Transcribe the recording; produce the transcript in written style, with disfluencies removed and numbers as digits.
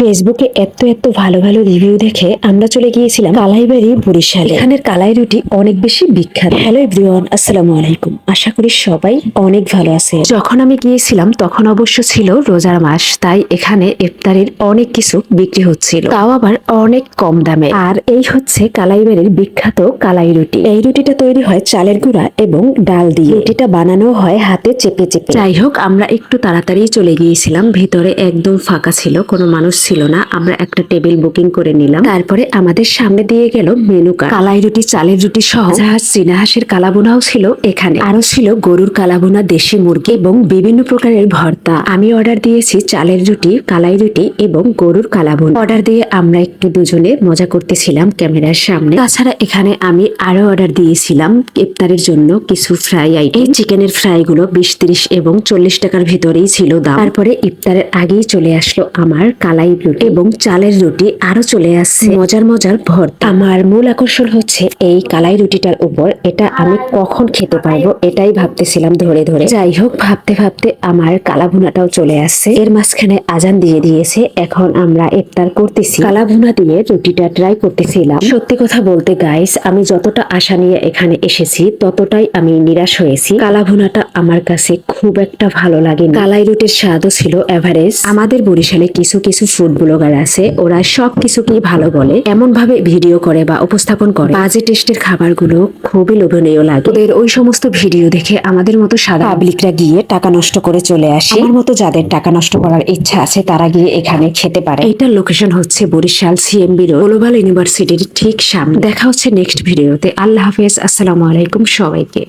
ফেসবুকে এত এত ভালো ভালো রিভিউ দেখে আমরা চলে গিয়েছিলাম কালাইবাড়ি বরিশালে। এখানের কালাই রুটি অনেক বেশি বিখ্যাত। হ্যালো এভরিওয়ান, আসসালামু আলাইকুম। আশা করি সবাই অনেক ভালো আছে। যখন আমি গিয়েছিলাম তখন অবশ্য ছিল রোজার মাস, তাই এখানে ইফতারের অনেক কিছু বিক্রি হচ্ছিল, তাও আবার অনেক কম দামে। আর এই হচ্ছে কালাইবাড়ির বিখ্যাত কালাই রুটি। এই রুটিটা তৈরি হয় চালের গুঁড়া এবং ডাল দিয়ে। রুটিটা বানানো হয় হাতে চেপে চেপে। যাই হোক, আমরা একটু তাড়াতাড়ি চলে গিয়েছিলাম। ভিতরে একদম ফাঁকা ছিল, কোনো মানুষ ছিল না। আমরা একটা টেবিল বুকিং করে নিলাম। তারপরে আমাদের সামনে দিয়ে গেল মেনু কার্ড। কালাই রুটি, চালের রুটি সহ জাহাজ চীনা হাঁসের কালাবোনাও ছিল এখানে। আরো ছিল গরুর কালাবোনা, দেশি মুরগি এবং বিভিন্ন প্রকারের ভর্তা। আমি অর্ডার দিয়েছি চালের রুটি, কালাই রুটি এবং গরুর কালাবোনা। অর্ডার দিয়ে আমরা একটু দুজনে মজা করতেছিলাম ক্যামেরার সামনে। তাছাড়া এখানে আমি আরো অর্ডার দিয়েছিলাম ইফতারের জন্য কিছু ফ্রাই আইটেম। এই চিকেনের ফ্রাই গুলো 20, 30 এবং 40 টাকার ভিতরেই ছিল দাম। তারপরে ইফতারের আগেই চলে আসলো আমার কালাই রুটি এবং চালের রুটি, আরো চলে আসছে মজার মজার ভর্তা। আমার মূল আকর্ষণ হচ্ছে এই কালাই রুটিটার উপর। এটা আমি কখন খেতে পারবো এটাই ভাবতেছিলাম ধরে ধরে। যাই হোক, ভাবতে ভাবতে আমার কালাভুনাটাও চলে আসছে। এর মাঝখানে আজান দিয়ে দিয়েছে। এখন আমরা ইফতার করতেছি। কালাভুনা দিয়ে রুটিটা ট্রাই করতেছিলাম। সত্যি কথা বলতে গাইস, আমি যতটা আশা নিয়ে এখানে এসেছি ততটাই আমি নিরাশ হয়েছি। কালাভুনাটা আমার কাছে খুব একটা ভালো লাগেনি। কালাই রুটির স্বাদও ছিল এভারেজ। আমাদের বরিশালে কিছু কিছু ফুড ব্লগার আছে, ওরা সব কিছুকেই ভালো বলে, এমন ভাবে ভিডিও করে বা উপস্থাপন করে বাজে টেস্টের খাবারগুলো খুবই লোভনীয় লাগে। ওদের ওই সমস্ত ভিডিও দেখে আমাদের মতো সাধারণ পাবলিকরা গিয়ে টাকা নষ্ট করে চলে আসে। আমার মতো যাদের টাকা নষ্ট করার ইচ্ছা আছে তারা গিয়ে এখানে খেতে পারে। এইটার লোকেশন হচ্ছে বরিশাল সিএমবি রোড, গ্লোবাল ইউনিভার্সিটির ঠিক সামনে। দেখা হচ্ছে নেক্সট ভিডিওতে। আল্লাহ হাফেজ, আসসালামু আলাইকুম সবাইকে।